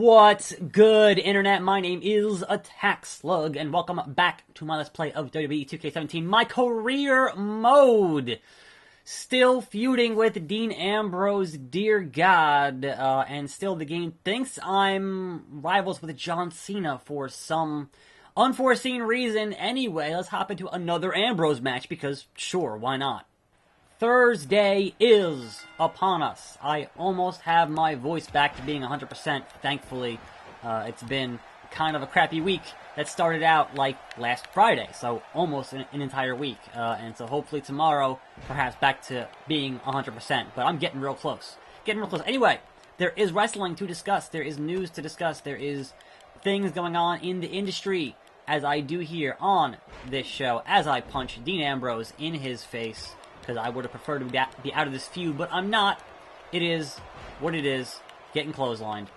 What's good, Internet? My name is attackslug, and welcome back to my Let's Play of WWE 2K17, my career mode. Still feuding with Dean Ambrose, dear God, and still the game thinks I'm rivals with John Cena for some unforeseen reason. Anyway, let's hop into another Ambrose match, because sure, why not? Thursday is upon us. I almost have my voice back to being 100%, thankfully. It's been kind of a crappy week that started out like last Friday, so almost an entire week. And so hopefully tomorrow, perhaps back to being 100%, but I'm getting real close. Anyway, there is wrestling to discuss, there is news to discuss, there is things going on in the industry, as I do here on this show, as I punch Dean Ambrose in his face. Because I would have preferred to be out of this feud, but I'm not. It is what it is. Getting clotheslined.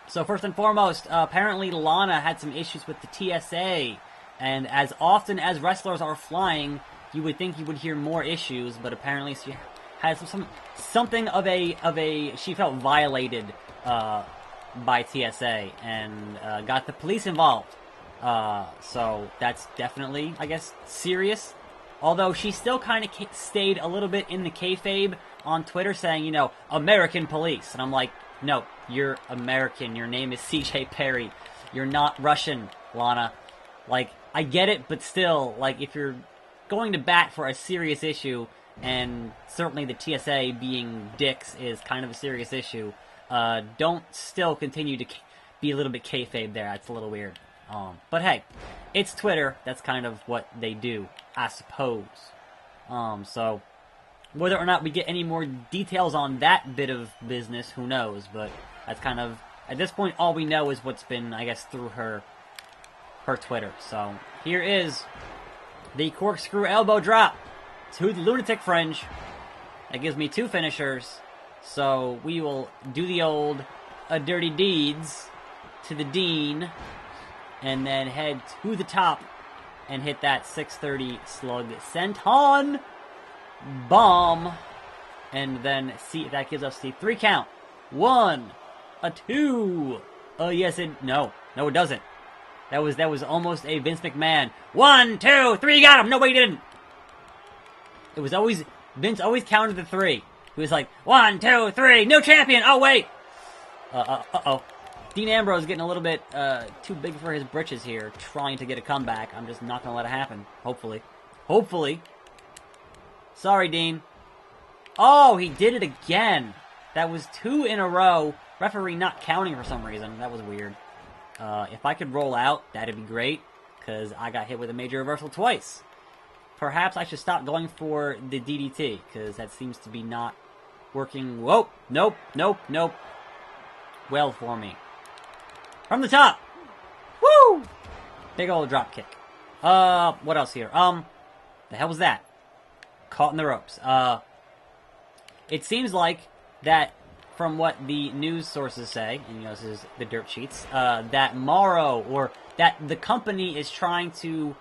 So first and foremost, apparently Lana had some issues with the TSA, and as often as wrestlers are flying, you would think you would hear more issues, but apparently she had something of a she felt violated by TSA and got the police involved. So that's definitely, I guess, serious. Although she still kind of stayed a little bit in the kayfabe on Twitter saying, you know, American police. And I'm like, no, you're American. Your name is CJ Perry. You're not Russian, Lana. Like, I get it, but still, like, if you're going to bat for a serious issue, and certainly the TSA being dicks is kind of a serious issue, don't still continue to be a little bit kayfabe there. That's a little weird. But hey, it's Twitter. That's kind of what they do, I suppose. So whether or not we get any more details on that bit of business, who knows? But that's kind of, at this point, all we know is what's been, I guess, through her Twitter. So here is the corkscrew elbow drop to the lunatic fringe. That gives me two finishers. So we will do the old dirty deeds to the Dean, and then head to the top and hit that 630 slug senton bomb, and then see, that gives us the 3 count. 1, a 2. Yes, no, it doesn't. That was almost a Vince McMahon. 1, 2, 3, got him. No, wait, he didn't. It was always Vince always counted the 3. He was like 1, 2, 3, new champion. Oh wait. Uh-oh. Dean Ambrose getting a little bit too big for his britches here, trying to get a comeback. I'm just not going to let it happen. Hopefully. Sorry, Dean. Oh, he did it again. That was 2 in a row. Referee not counting for some reason. That was weird. If I could roll out, that'd be great, because I got hit with a major reversal twice. Perhaps I should stop going for the DDT, because that seems to be not working. Whoa, nope. Well for me. From the top! Woo! Big old drop kick. What else here? The hell was that? Caught in the ropes. It seems like that, from what the news sources say, and you know, this is the dirt sheets, that Morrow, or that the company is trying to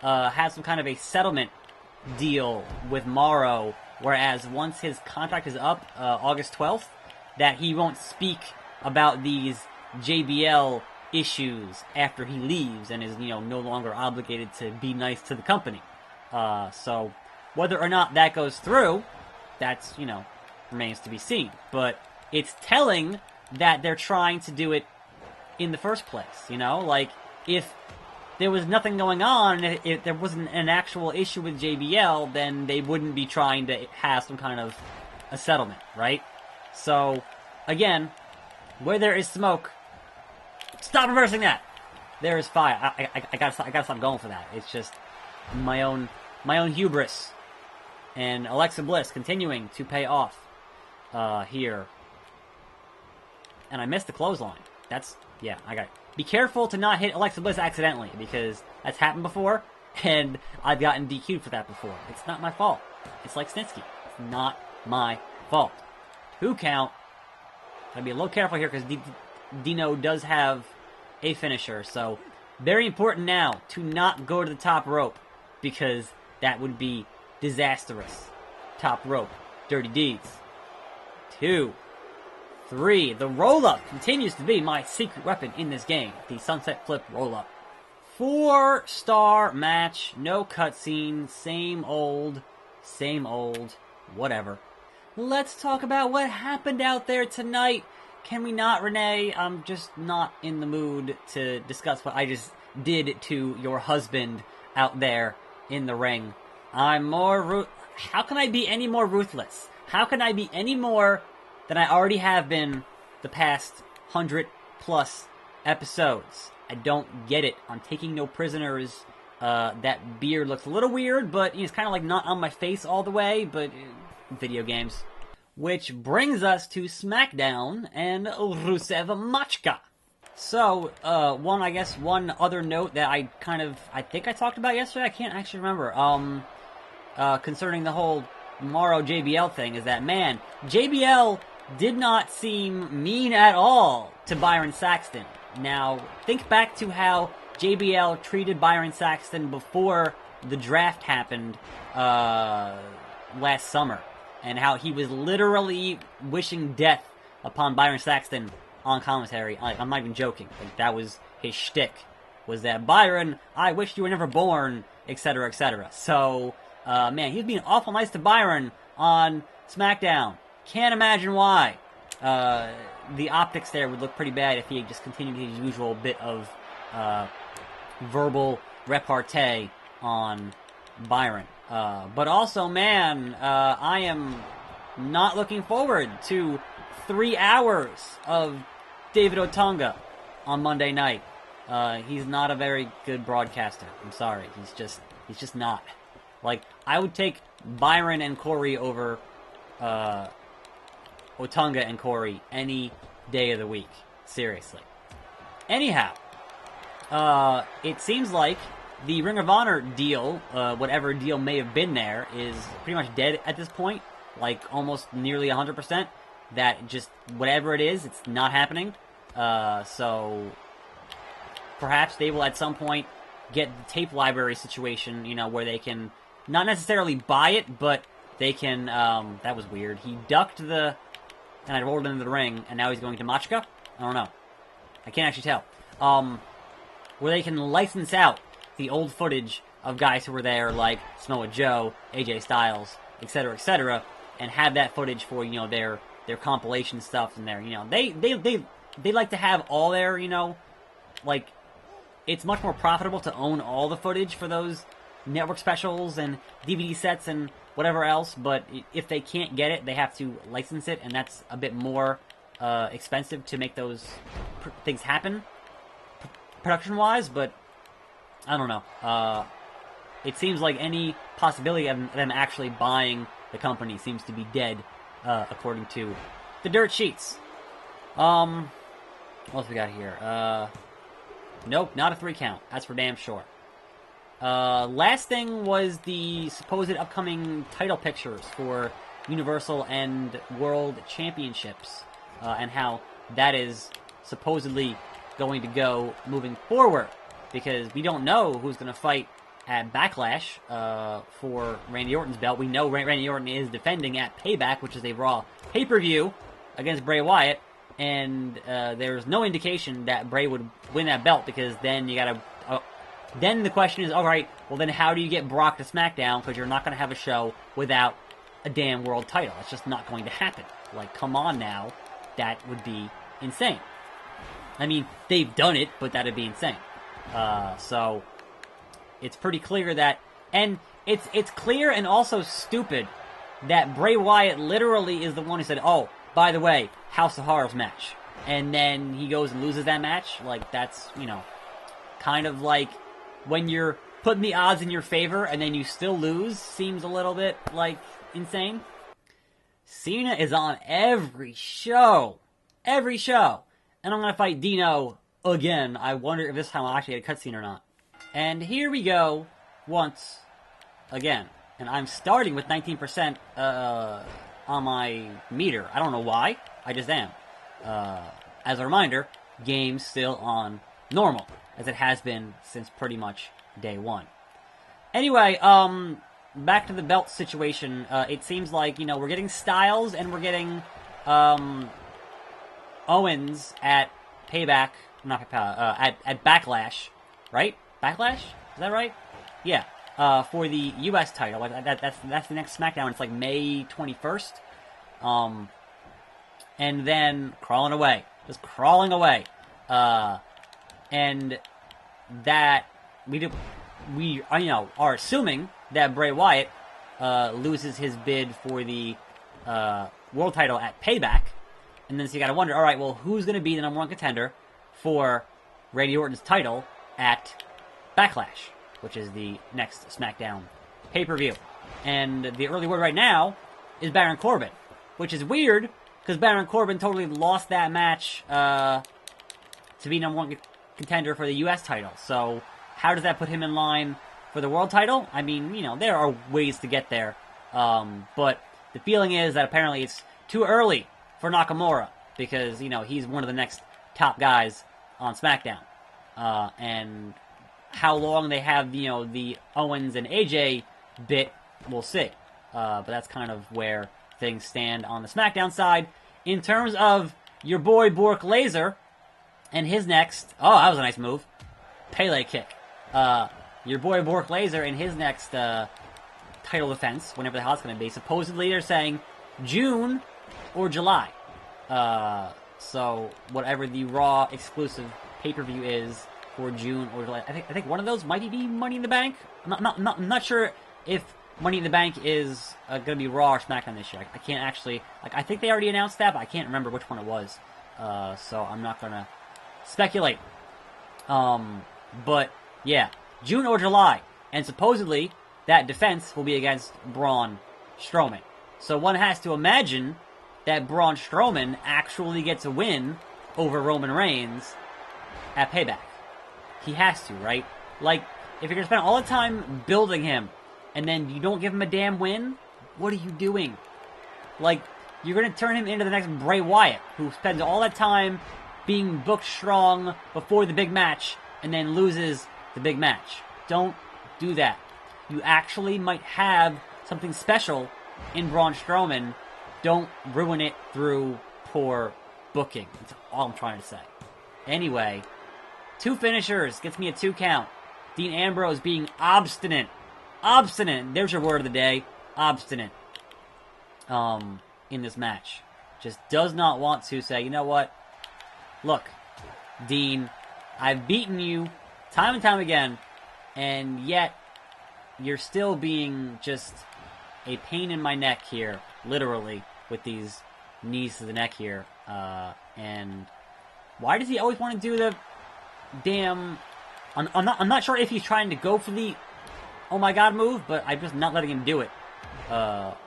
have some kind of a settlement deal with Morrow, whereas once his contract is up, August 12th, that he won't speak about these JBL issues after he leaves and is, you know, no longer obligated to be nice to the company. So whether or not that goes through, that's, you know, remains to be seen. But it's telling that they're trying to do it in the first place, you know? Like, if there was nothing going on, if there wasn't an actual issue with JBL, then they wouldn't be trying to have some kind of a settlement, right? So, again, where there is smoke, stop reversing that. There is fire. I gotta stop going for that. It's just my own hubris. And Alexa Bliss continuing to pay off here. And I missed the clothesline. I got it. Be careful to not hit Alexa Bliss accidentally, because that's happened before, and I've gotten DQ'd for that before. It's not my fault. It's like Snitsky. It's not my fault. 2 count. Gotta be a little careful here, because Dino does have a finisher, so very important now to not go to the top rope, because that would be disastrous. Top rope, dirty deeds. 2, 3. The roll-up continues to be my secret weapon in this game. The sunset flip roll-up. 4-star match, no cutscene, same old, whatever. Let's talk about what happened out there tonight. Can we not, Renee? I'm just not in the mood to discuss what I just did to your husband out there in the ring. I'm more How can I be any more ruthless? How can I be any more than I already have been the past 100+ episodes? I don't get it. I'm taking no prisoners. That beard looks a little weird, but it's kind of like not on my face all the way, but video games. Which brings us to SmackDown and Rusev Machka. So, one other note that I think I talked about yesterday, I can't actually remember, concerning the whole Morrow JBL thing, is that, man, JBL did not seem mean at all to Byron Saxton. Now, think back to how JBL treated Byron Saxton before the draft happened last summer, and how he was literally wishing death upon Byron Saxton on commentary. I'm not even joking. Like, that was his shtick, was that, Byron, I wish you were never born, etc., etc. So, man, he was being awful nice to Byron on SmackDown. Can't imagine why. The optics there would look pretty bad if he had just continued his usual bit of verbal repartee on Byron. But also, man, I am not looking forward to 3 hours of David Otunga on Monday night. He's not a very good broadcaster. I'm sorry. He's just not. Like, I would take Byron and Corey over Otunga and Corey any day of the week. Seriously. Anyhow, it seems like the Ring of Honor deal, whatever deal may have been there, is pretty much dead at this point. Like, almost nearly 100%. That just, whatever it is, it's not happening. So, perhaps they will at some point get the tape library situation, where they can not necessarily buy it, but they can, that was weird. He ducked and I rolled into the ring, and now he's going to Machka? I don't know. I can't actually tell. Where they can license out the old footage of guys who were there, like Samoa Joe, AJ Styles, etc., and have that footage for, their compilation stuff and their, they like to have all their, like, it's much more profitable to own all the footage for those network specials and DVD sets and whatever else, but if they can't get it, they have to license it, and that's a bit more expensive to make those things happen, production-wise, but I don't know. It seems like any possibility of them actually buying the company seems to be dead, according to the dirt sheets. What else we got here? Nope, not a 3 count. That's for damn sure. Last thing was the supposed upcoming title pictures for Universal and World Championships, and how that is supposedly going to go moving forward, because we don't know who's going to fight at Backlash for Randy Orton's belt. We know Randy Orton is defending at Payback, which is a Raw pay-per-view, against Bray Wyatt, and there's no indication that Bray would win that belt, because then you gotta... then the question is, alright, well then how do you get Brock to SmackDown, because you're not going to have a show without a damn world title. It's just not going to happen. Like, come on now. That would be insane. I mean, they've done it, but that'd be insane. So, it's pretty clear that... And it's clear and also stupid that Bray Wyatt literally is the one who said, oh, by the way, House of Horrors match. And then he goes and loses that match. Like, that's, kind of like when you're putting the odds in your favor and then you still lose, seems a little bit, like, insane. Cena is on every show. Every show. And I'm going to fight Dino again. I wonder if this time I'll actually get a cutscene or not. And here we go once again. And I'm starting with 19% on my meter. I don't know why. I just am. As a reminder, game's still on normal, as it has been since pretty much day one. Anyway, back to the belt situation. It seems like, we're getting Styles and we're getting Owens at Payback, not Payback, at Backlash, right? Backlash? Is that right? Yeah. For the U.S. title. Like that's the next SmackDown. It's like May 21st. And then crawling away. Just crawling away. And that we are assuming that Bray Wyatt loses his bid for the world title at Payback. And then so you gotta wonder, alright, well, who's gonna be the number one contender for Randy Orton's title at Backlash, which is the next SmackDown pay-per-view. And the early word right now is Baron Corbin, which is weird, because Baron Corbin totally lost that match to be number one contender for the U.S. title. So how does that put him in line for the world title? I mean, there are ways to get there. But the feeling is that apparently it's too early for Nakamura, because, he's one of the next top guys on SmackDown. And how long they have, the Owens and AJ bit, we'll see. But that's kind of where things stand on the SmackDown side. In terms of your boy Brock Lesnar and his next... Oh, that was a nice move. Pele kick. Your boy Brock Lesnar and his next title defense, whenever the hell it's going to be. Supposedly they're saying June or July. So whatever the Raw exclusive pay-per-view is for June or July. I think one of those might be Money in the Bank. I'm not sure if Money in the Bank is going to be Raw or SmackDown this year. I can't actually... I think they already announced that, but I can't remember which one it was. So I'm not going to speculate. But, yeah. June or July. And supposedly, that defense will be against Braun Strowman. So one has to imagine that Braun Strowman actually gets a win over Roman Reigns at Payback. He has to, right? Like, if you're going to spend all the time building him, and then you don't give him a damn win, what are you doing? Like, you're going to turn him into the next Bray Wyatt, who spends all that time being booked strong before the big match, and then loses the big match. Don't do that. You actually might have something special in Braun Strowman. Don't ruin it through poor booking. That's all I'm trying to say. Anyway, 2 finishers gets me a 2 count. Dean Ambrose being obstinate. Obstinate. There's your word of the day. Obstinate. In this match. Just does not want to say, you know what? Look, Dean, I've beaten you time and time again, and yet you're still being just a pain in my neck here, literally, with these knees to the neck here. And why does he always want to do the damn... I'm not sure if he's trying to go for the oh my god move, but I'm just not letting him do it.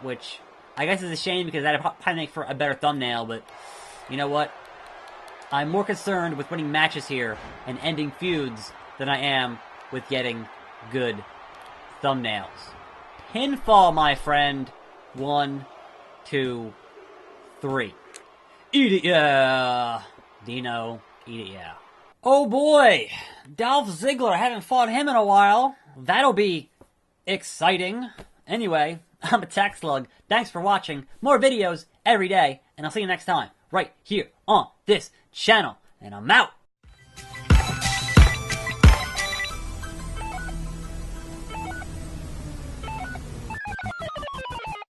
Which I guess is a shame, because that'd probably make for a better thumbnail, but you know what? I'm more concerned with winning matches here and ending feuds than I am with getting good thumbnails. Pinfall, my friend. 1, 2, 3. Eat it, yeah. Dino, eat it, yeah. Oh boy, Dolph Ziggler. I haven't fought him in a while. That'll be exciting. Anyway, I'm attackslug. Thanks for watching. More videos every day, and I'll see you next time, right here on this channel. And I'm out.